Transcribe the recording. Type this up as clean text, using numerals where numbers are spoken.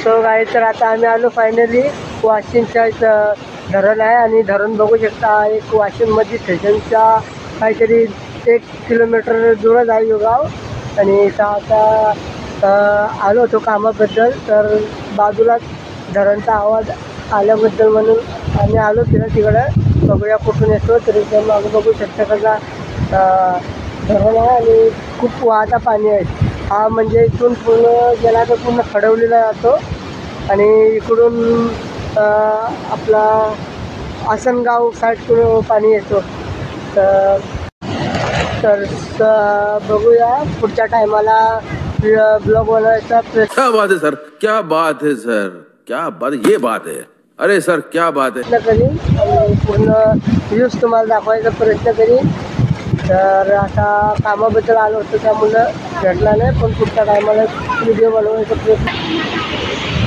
तो गाई तर आता आम्ही आलो फायनली वाशिमच्या धरण आहे आणि धरण बघू शकता एक वाशिममध्ये स्टेशनच्या काहीतरी 1 किलोमीटर दूरच आहे यो गाव. आणि आता आलो होतो कामाबद्दल तर बाजूलाच धरणचा आवाज आल्याबद्दल म्हणून आम्ही आलो तिकडं बघूया कुठून येतो. तरी मागं बघू शकता कसा धरण आहे आणि खूप वाहता पाणी आहे. हा म्हणजे इथून पूर्ण गेला तर पूर्ण खडवलेला जातो आणि इकडून आपला आसनगाव साईडकडून पाणी येतो. तर बघूया पुढच्या टायमाला ब्लॉग बनवायचा प्रयत्न. क्या बात है सर, क्या बात है सर, क्या बात, ये बात है. अरे सर क्या बात है. करीन आणि पूर्ण व्ह्यूज तुम्हाला दाखवायचा प्रयत्न करीन. तर आता कामाबद्दल आलो होतो त्यामुळं भेटला नाही पण पुढच्या टायमाला व्हिडिओ बनवायचा प्रयत्न.